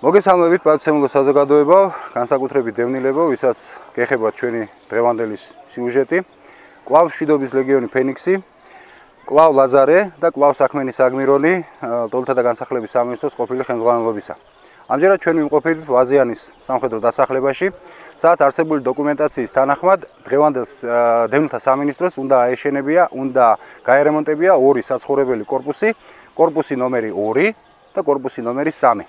მოგესალმებით პატივცემულო საზოგადოებო, განსაკუთრებით დევნილებო, ვისაც გეხებათ ჩვენი დღევანდელი სიუჟეტი. კვლავ მშვიდობის ლეგიონი ფენიქსი, კვლავ ლაზარე და კვლავ საქმენი საგმირონი ტოლთა და განსახლების სამინისტროს ყოფილი ხელმძღვანელობისა. ამჯერად ჩვენ ვიმყოფებით ვაზიანის სამხედრო დასახლებაში, სადაც არსებული დოკუმენტაციის თანახმად დევნილთა სამინისტროს უნდა აეშენებია, უნდა გაერემონტებია ორი საცხოვრებელი კორპუსი, კორპუსი ნომერი 2 და კორპუსი ნომერი 3.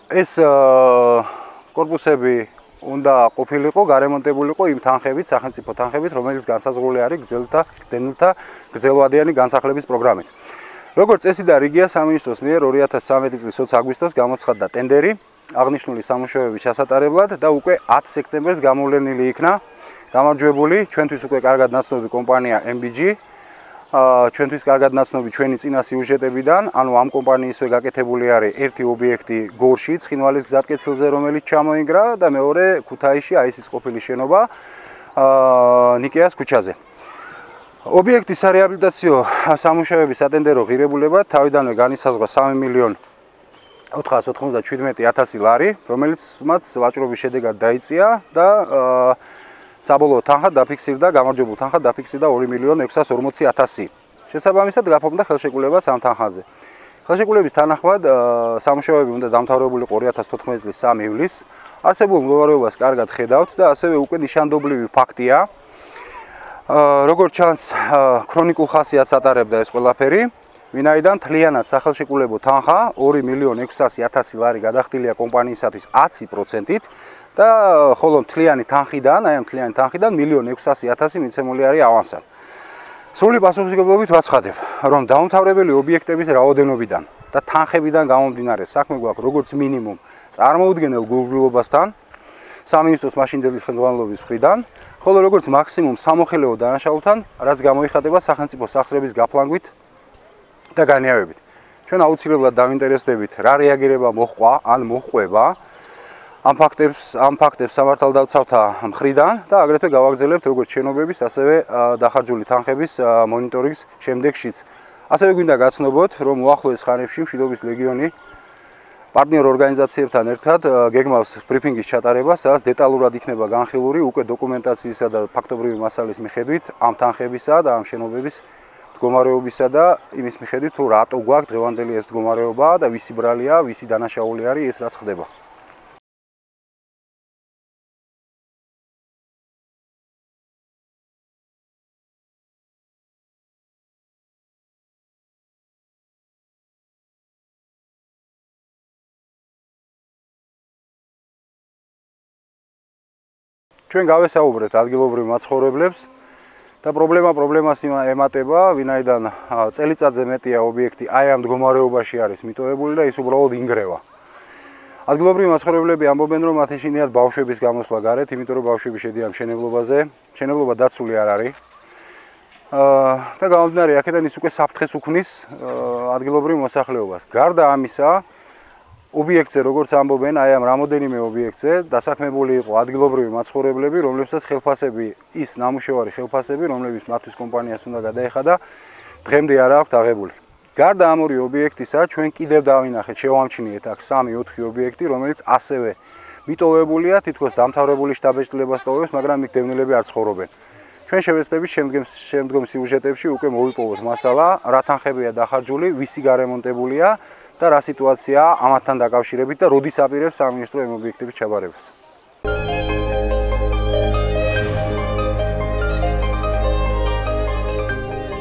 ეს კორპუსები უნდა ყოფილიყო გარემონტებულიყო იმ თანხებით, სახელმწიფო თანხებით, რომელიც განსაზღვრული არის დევნილთა გრძელვადიანი განსახლების პროგრამით. როგორც წესი და რიგია, სამინისტროს მიერ 2013 წლის 20 აგვისტოს გამოცხადდა ტენდერი აღნიშნული სამუშაოების ჩასატარებლად და უკვე 10 სექტემბერს გამოვლენილი იქნა გამარჯვებული ჩვენთვის უკვე კარგად ნაცნობი კომპანია MBG. ჩვენთვის კარგად ნაცნობი ჩვენი წინა სიუჟეტებიდან, ანუ ამ კომპანიისვე გაკეთებული არის ერთი ობიექტი გორში, ცხინვალის გზატკეცილზე, რომელიც ჩამოინგრა და მეორე ქუთაისში აისის ყოფილი შენობა ნიკეას ქუჩაზე. ობიექტისარეაბილიტაციო სამუშაოების სატენდერო ღირებულება თავიდანვე განისაზღვრა 3.497.000 ლარი, რომელიც მათ ვაჭრობის შედეგად დაიწია და საბოლოო თანხა დაფიქსირდა, გამარჯვებულ თანხა დაფიქსირდა 2.640.000. შესაბამისად გაფორმდა ხელშეკრულებაც ამ თანხაზე. ხელშეკრულების თანახმად სამუშაოები უნდა დამთავრებულიყო 2014 წლის 3 ივლისს. არსებულ მდგომარეობას კარგად ხედავთ და ასევე უკვე ნიშანდობლივი ფაქტია. როგორც ჩანს, ქრონიკულ ხასიათს ატარებდა ეს ყველაფერი, ვინაიდან თლიანად სახელშეკრულებო თანხა 2.600.000 ლარი გადახდილია კომპანიისათვის 10%-ით და ხოლო მთლიანი თანხიდან, აი ამ მთლიანი თანხიდან 1.600.000 მიცემული არის ავანსად. სრული პასუხისმგებლობით ვაცხადებ, რომ დაუმთავრებელი ობიექტების რაოდენობიდან და თანხებიდან გამომდინარე საქმე გვაქვს როგორც მინიმუმ წარმოუდგენელ გულგრილობასთან სამინისტროს მაშინდელი ხელმძღვანელობის მხრიდან, ხოლო როგორც მაქსიმუმ სამოხელეო დანაშაულთან, რაც გამოიხატება სახელმწიფო სახსრების გაფლანგვით და განიავებით. ჩვენ აუცილებლად დავინტერესდებით, რა რეაგირება მოჰყვა ან მოჰყვება ამ ფაქტებს სამართალდამცავთა მხრიდან და აგრეთვე გავაგრძელებთ როგორც შენობების, ასევე დახარჯული თანხების მონიტორინგის შემდეგშიც. ასევე გვინდა გაცნობოთ, რომ უახლოეს ხანებში მშვიდობის ლეგიონი პარტნიორ ორგანიზაციებთან ერთად გეგმავს ბრიფინგის ჩატარებას, სადაც დეტალურად იქნება განხილული უკვე დოკუმენტაციისა და ფაქტობრივი მასალის მიხედვით ამ თანხებისა და ამ შენობების მდგომარეობისა და იმის მიხედვით თუ რატო გვაქვს დღევანდელი ეს მდგომარეობა და ვისი ბრალია, ვისი დანაშაული არის ეს რაც ხდება. ჩვენ გავესაუბრეთ ადგილობრივ მაცხოვრებლებს და პრობლემას ემატება, ვინაიდან წელიწადზე მეტია ობიექტი აი ამ მდგომარეობაში არის მიტოვებული და ის უბრალოდ ინგრევა. ადგილობრივი მაცხოვრებლები ამბობენ, რომ მათ ეშინიათ ბავშვების გამოსვლა გარეთ, იმიტომ რომ ბავშვები შედიან მშენებლობაზე, მშენებლობა დაცული არ არის. და გამომდინარე აქედან ის უკვე საფრთხეს უქმნის ადგილობრივ მოსახლეობას. გარდა ამისა, ობიექტზე, როგორც ამბობენ, აი ამ რამოდენიმე ობიექტზე დასაქმებული იყო ადგილობრივი მაცხოვრებლები, რომლებსაც ხელფასები, ის ნამუშევარი ხელფასები, რომლებიც მათთვის კომპანიას უნდა გადაეხადა, დღემდე არ აქვთ აღებული. გარდა ამ ორი ობიექტისა, ჩვენ კიდევ დავინახეთ, შევამჩნიეთ აქ 3-4 ობიექტი, რომელიც ასევე მიტოვებულია, თითქოს დამთავრებული შტაბ-ეჭდილებას ტოვებს, მაგრამ იქ დევნილები არ ცხოვრობენ. ჩვენ შევეცდებით შემდგომ სიუჟეტებში უკვე მოვიპოვოთ მასალა, რა თანხებია დახარჯული, ვისი გარემონტებულია და რა სიტუაციაა ამათთან დაკავშირებით და როდის აპირებს სამინისტრო იმ ობიექტების ჩაბარებას.